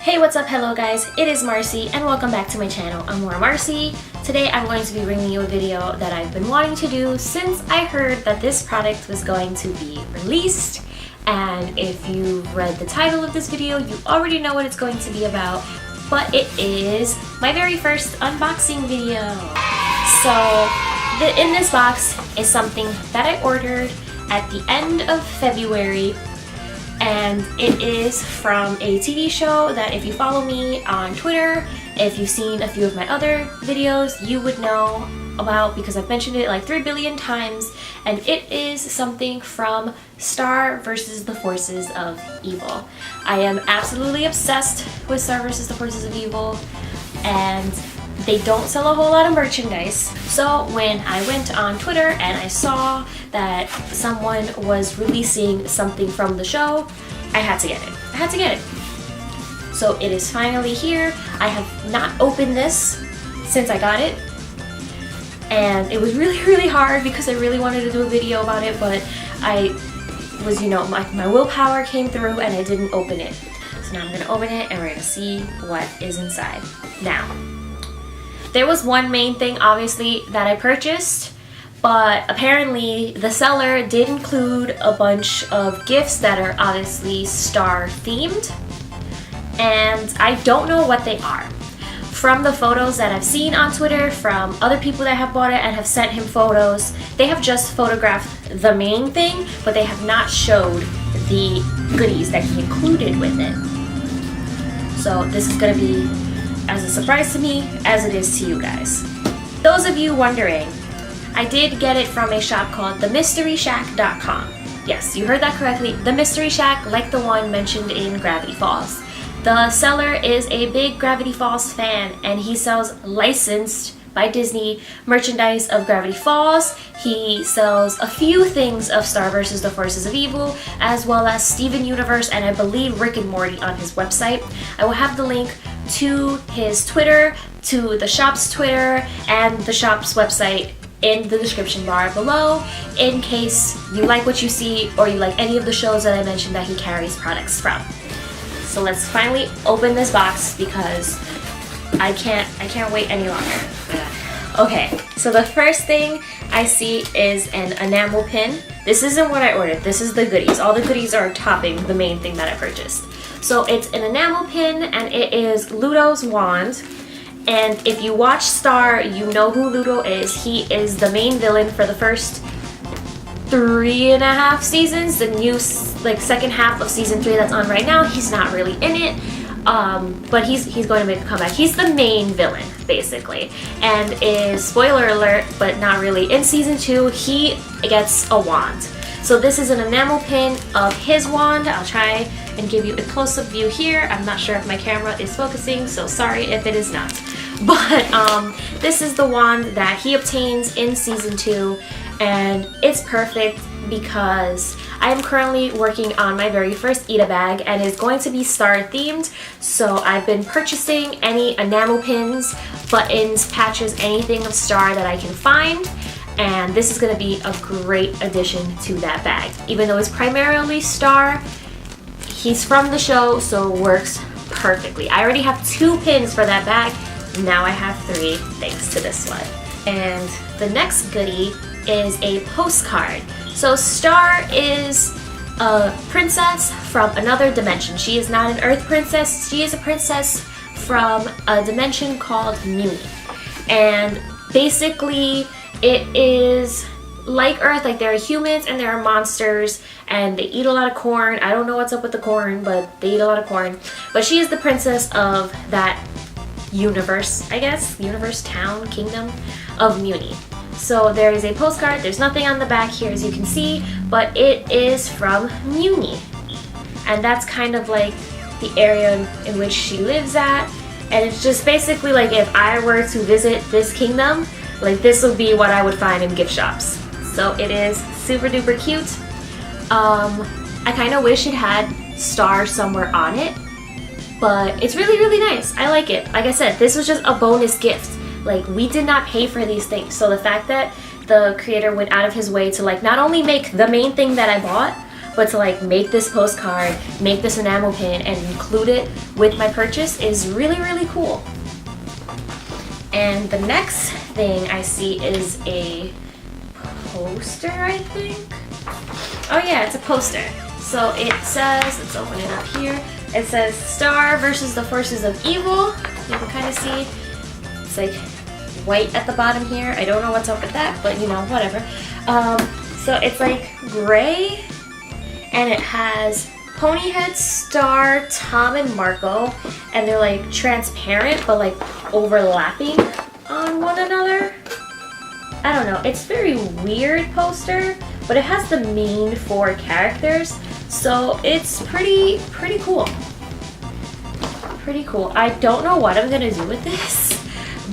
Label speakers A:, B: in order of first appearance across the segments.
A: Hey, what's up? Hello guys, it is Marci and welcome back to my channel, Amour Marci. Today I'm going to be bringing you a video that I've been wanting to do since I heard that this product was going to be released. And if you've read the title of this video, you already know what it's going to be about, but it is my very first unboxing video. So in this box is something that I ordered at the end of February. And it is from a TV show that if you follow me on Twitter, if you've seen a few of my other videos, you would know about because I've mentioned it like 3 billion times. And it is something from Star vs. the Forces of Evil. I am absolutely obsessed with Star vs. the Forces of Evil, and they don't sell a whole lot of merchandise. So when I went on Twitter and I saw that someone was releasing something from the show, I had to get it. I had to get it. So it is finally here. I have not opened this since I got it. And it was really hard because I really wanted to do a video about it, but I was, my willpower came through and I didn't open it. So now I'm gonna open it and we're gonna see what is inside. Now, there was one main thing, obviously, that I purchased, but apparently the seller did include a bunch of gifts that are obviously Star themed, and I don't know what they are. From the photos that I've seen on Twitter from other people that have bought it and have sent him photos, they have just photographed the main thing, but they have not showed the goodies that he included with it. So this is gonna be as a surprise to me as it is to you guys. Those of you wondering, I did get it from a shop called themysteryshack.com. Yes, you heard that correctly. The Mystery Shack, like the one mentioned in Gravity Falls. The seller is a big Gravity Falls fan, and he sells licensed by Disney merchandise of Gravity Falls. He sells a few things of Star vs. the Forces of Evil, as well as Steven Universe and I believe Rick and Morty on his website. I will have the link to his Twitter, to the shop's Twitter, and the shop's website in the description bar below, in case you like what you see or you like any of the shows that I mentioned that he carries products from. So let's finally open this box because I can't wait any longer. Okay, so the first thing I see is an enamel pin. This isn't what I ordered, this is the goodies. All the goodies are topping the main thing that I purchased. So it's an enamel pin and it is Ludos Wand. And if you watch Star, you know who Ludo is. He is the main villain for the first 3.5 seasons. The new second half of season 3 that's on right now, he's not really in it. But he's going to make a comeback. He's the main villain, basically. And is, spoiler alert, but not really, in season 2, he gets a wand. So this is an enamel pin of his wand. I'll try and give you a close-up view here. I'm not sure if my camera is focusing, so sorry if it is not. But this is the wand that he obtains in season 2, and it's perfect because I am currently working on my very first Eat-A bag, and it's going to be Star themed. So I've been purchasing any enamel pins, buttons, patches, anything of Star that I can find. And this is going to be a great addition to that bag. Even though it's primarily Star, he's from the show, so it works perfectly. I already have 2 pins for that bag. Now I have 3 thanks to this one. And the next goodie is a postcard. So Star is a princess from another dimension. She is not an Earth princess. She is a princess from a dimension called Muni. And basically it is like Earth, like there are humans and there are monsters and they eat a lot of corn. I don't know what's up with the corn, but they eat a lot of corn. But she is the princess of that universe, I guess, universe, town, kingdom of Muni. So there is a postcard. There's nothing on the back here as you can see, but it is from Muni. And that's kind of like the area in which she lives at. And it's just basically like if I were to visit this kingdom, like this would be what I would find in gift shops. So it is super duper cute. I kind of wish it had Star somewhere on it, but it's really nice. I like it. Like I said, this was just a bonus gift. Like, we did not pay for these things. So the fact that the creator went out of his way to like not only make the main thing that I bought, but to like make this postcard, make this enamel pin, and include it with my purchase is really, really cool. And the next thing I see is a poster, I think. Oh yeah, it's a poster. So it says, let's open it up here. It says Star versus the Forces of Evil. You can kind of see it's like white at the bottom here. I don't know what's up with that, but you know, whatever. So it's like gray, and it has Ponyhead, Star, Tom, and Marco, and they're like transparent but like overlapping on one another. I don't know, it's very weird poster, but it has the main 4 characters, so it's pretty cool. Pretty cool. I don't know what I'm gonna do with this,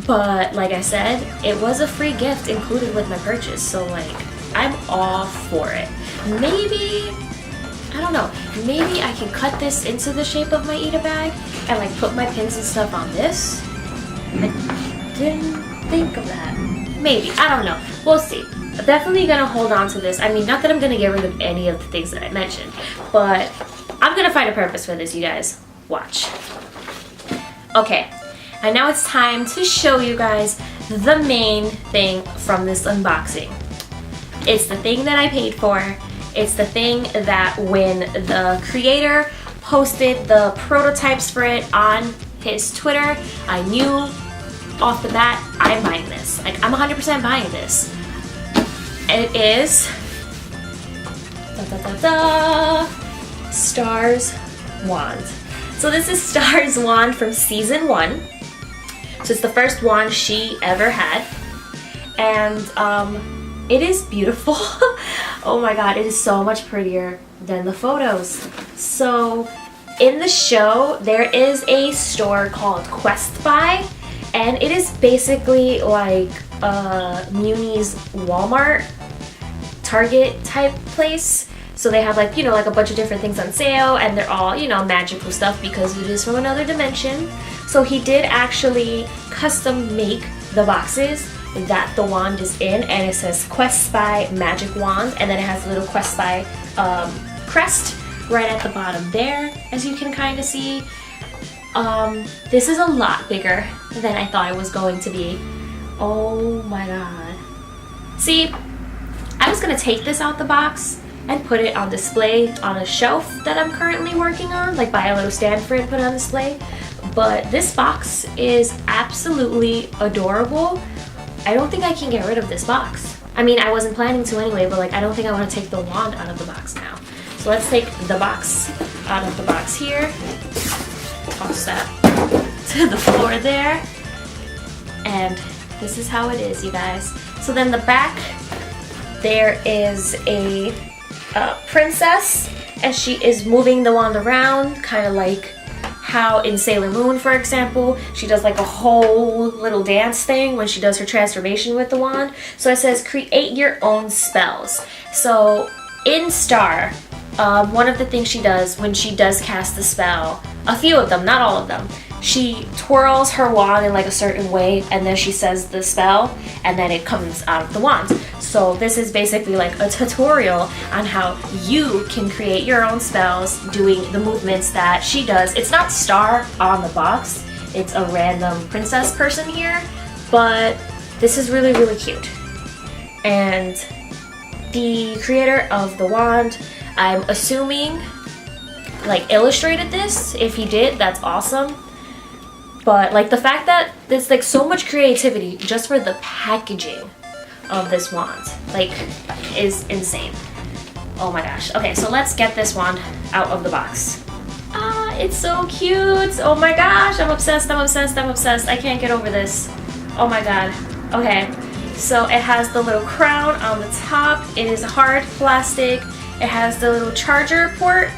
A: but like I said, it was a free gift included with my purchase, so like I'm all for it. Maybe, I don't know, maybe I can cut this into the shape of my Ita bag and like put my pins and stuff on this. I didn't think of that. Maybe, I don't know. We'll see. I'm definitely gonna hold on to this. I mean, not that I'm gonna get rid of any of the things that I mentioned, but I'm gonna find a purpose for this, you guys. Watch. Okay, and now it's time to show you guys the main thing from this unboxing. It's the thing that I paid for. It's the thing that when the creator posted the prototypes for it on his Twitter, I knew off the bat, I'm buying this. Like, I'm 100% buying this. And it is Star's Wand. So this is Star's Wand from season 1. So it's the first wand she ever had. And it is beautiful. Oh my god, it is so much prettier than the photos. So in the show, there is a store called Quest Buy, and it is basically like Muni's Walmart, Target type place. So they have like, you know, like a bunch of different things on sale, and they're all, you know, magical stuff because it is from another dimension. So he did actually custom make the boxes that the wand is in, and it says Quest Spy Magic Wand, and then it has a little Quest Spy crest right at the bottom there, as you can kind of see. This is a lot bigger than I thought it was going to be. Oh my god. See, I was gonna take this out the box and put it on display on a shelf that I'm currently working on, like buy a little stand for it and put it on display. But this box is absolutely adorable. I don't think I can get rid of this box. I mean, I wasn't planning to anyway, but like I don't think I want to take the wand out of the box now. So let's take the box out of the box here. Toss that to the floor there. And this is how it is, you guys. So then the back, there is a princess, and she is moving the wand around, kind of like how in Sailor Moon, for example, she does like a whole little dance thing when she does her transformation with the wand. So it says create your own spells. So in Star, one of the things she does when she does cast the spell, a few of them, not all of them, she twirls her wand in like a certain way, and then she says the spell, and then it comes out of the wand. So this is basically like a tutorial on how you can create your own spells doing the movements that she does. It's not Star on the box, it's a random princess person here, but this is really, really cute. And the creator of the wand, I'm assuming, like illustrated this. If he did, that's awesome. But like the fact that there's like so much creativity just for the packaging of this wand, like, is insane. Oh my gosh. Okay, so let's get this wand out of the box. Ah, it's so cute. Oh my gosh, I'm obsessed, I'm obsessed, I'm obsessed. I can't get over this. Oh my god. Okay, so it has the little crown on the top. It is hard plastic. It has the little charger port.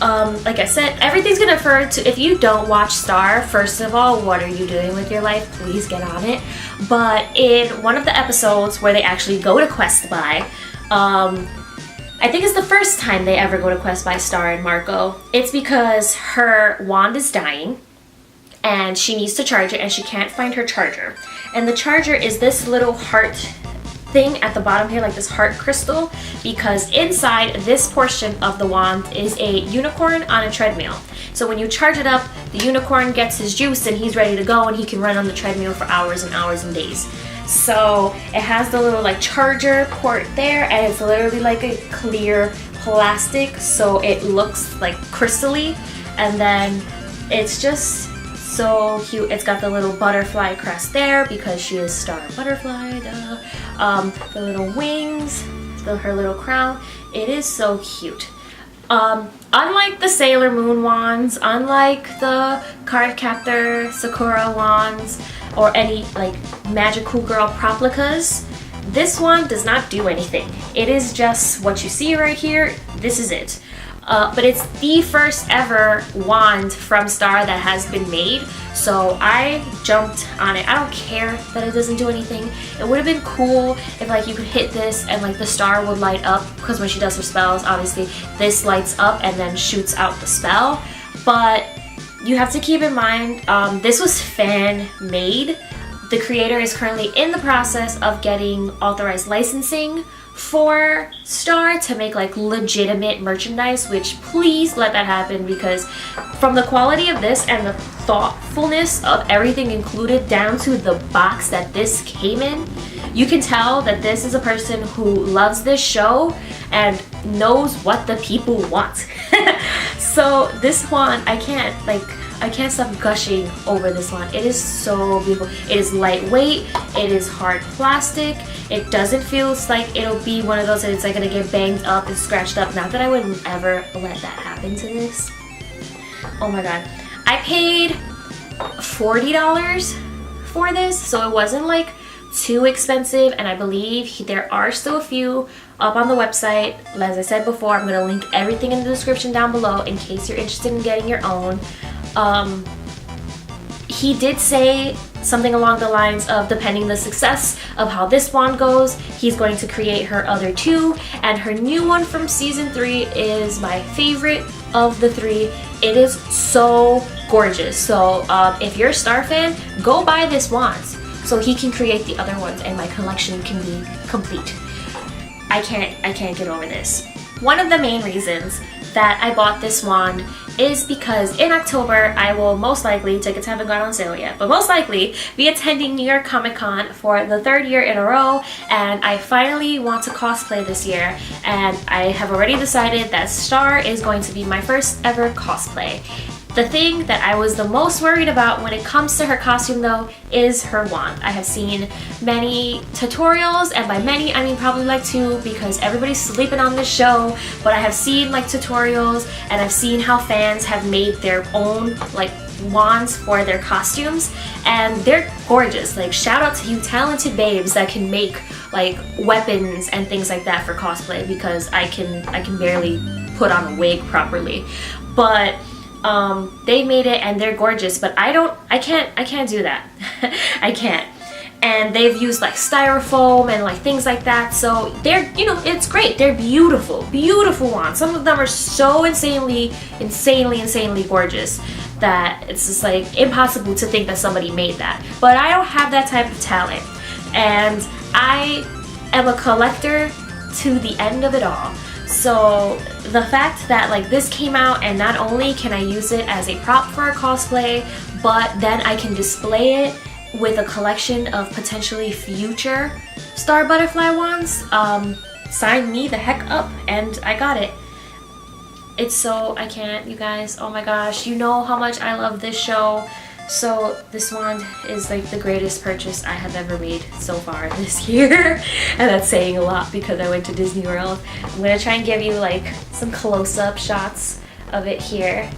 A: Like I said, everything's gonna refer to, if you don't watch Star, first of all, what are you doing with your life? Please get on it. But in one of the episodes where they actually go to Quest Buy, I think it's the first time they ever go to Quest Buy Star and Marco. It's because her wand is dying and she needs to charge it and she can't find her charger. And the charger is this little heart thing at the bottom here, like this heart crystal, because inside this portion of the wand is a unicorn on a treadmill. So when you charge it up, the unicorn gets his juice and he's ready to go, and he can run on the treadmill for hours and hours and days. So it has the little like charger port there, and it's literally like a clear plastic, so it looks like crystally, and then it's just so cute. It's got the little butterfly crest there because she is Star Butterfly. The little wings, her little crown. It is so cute. Unlike the Sailor Moon wands, unlike the Cardcaptor Sakura wands, or any like Magical Girl Proplicas, this wand does not do anything. It is just what you see right here. This is it. But it's the first ever wand from Star that has been made, so I jumped on it. I don't care that it doesn't do anything. It would have been cool if like you could hit this and like the star would light up, because when she does her spells, obviously this lights up and then shoots out the spell. But you have to keep in mind, this was fan made. The creator is currently in the process of getting authorized licensing for Star to make like legitimate merchandise, which please let that happen, because from the quality of this and the thoughtfulness of everything included down to the box that this came in, you can tell that this is a person who loves this show and knows what the people want. So this wand, I can't stop gushing over this one. It is so beautiful. It is lightweight. It is hard plastic. It doesn't feel like it'll be one of those that it's like gonna get banged up and scratched up. Not that I would ever let that happen to this. Oh my god. I paid $40 for this, so it wasn't like too expensive, and I believe there are still a few up on the website. As I said before, I'm gonna link everything in the description down below in case you're interested in getting your own. He did say something along the lines of, depending the success of how this wand goes, he's going to create her other two, and her new one from season 3 is my favorite of the 3. It is so gorgeous. So if you're a Star fan, go buy this wand so he can create the other ones and my collection can be complete. I can't get over this. One of the main reasons that I bought this wand is because in October I will most likely, tickets haven't gone on sale yet, but most likely be attending New York Comic Con for the 3rd year in a row, and I finally want to cosplay this year, and I have already decided that Star is going to be my first ever cosplay. The thing that I was the most worried about when it comes to her costume though is her wand. I have seen many tutorials, and by many I mean probably like 2 because everybody's sleeping on this show, but I have seen like tutorials and I've seen how fans have made their own like wands for their costumes, and they're gorgeous. Like shout out to you talented babes that can make like weapons and things like that for cosplay, because I can barely put on a wig properly. But they made it and they're gorgeous, but I can't do that. I can't. And they've used like styrofoam and like things like that, so they're, you know, it's great. They're beautiful, beautiful wands. Some of them are so insanely gorgeous that it's just like impossible to think that somebody made that. But I don't have that type of talent, and I am a collector to the end of it all. So the fact that like this came out, and not only can I use it as a prop for a cosplay, but then I can display it with a collection of potentially future Star Butterfly wands, sign me the heck up, and I got it. It's so, I can't, you guys, oh my gosh, you know how much I love this show. So this wand is like the greatest purchase I have ever made so far this year. And that's saying a lot because I went to Disney World. I'm gonna try and give you like some close-up shots of it here.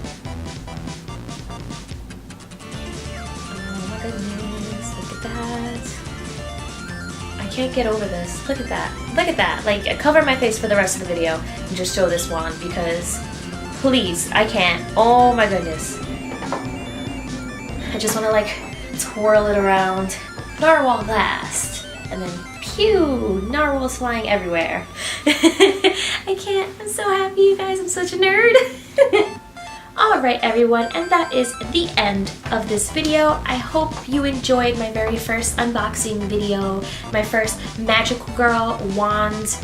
A: Oh my goodness, look at that. I can't get over this. Look at that. Look at that. Like, cover my face for the rest of the video and just show this wand, because please, I can't. Oh my goodness. I just want to like twirl it around. Narwhal last. And then pew! Narwhals flying everywhere. I can't. I'm so happy, you guys. I'm such a nerd. Alright everyone, and that is the end of this video. I hope you enjoyed my very first unboxing video, my first Magical Girl wand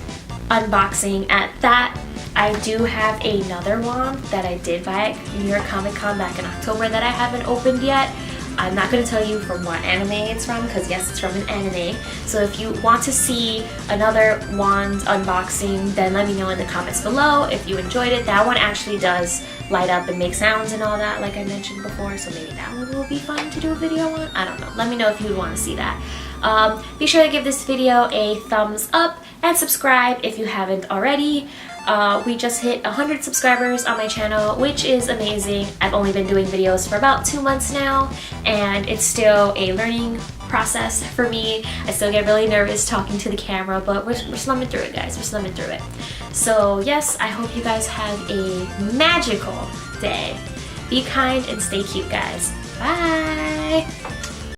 A: unboxing at that. I do have another wand that I did buy at New York Comic Con back in October that I haven't opened yet. I'm not going to tell you from what anime it's from, because yes, it's from an anime. So if you want to see another wand unboxing, then let me know in the comments below if you enjoyed it. That one actually does light up and make sounds and all that, like I mentioned before, so maybe that one will be fun to do a video on. I don't know. Let me know if you would want to see that. Be sure to give this video a thumbs up and subscribe if you haven't already. We just hit 100 subscribers on my channel, which is amazing. I've only been doing videos for about 2 months now, and it's still a learning process for me. I still get really nervous talking to the camera, but we're slumming through it, guys. We're slumming through it. So yes, I hope you guys have a magical day. Be kind and stay cute, guys. Bye!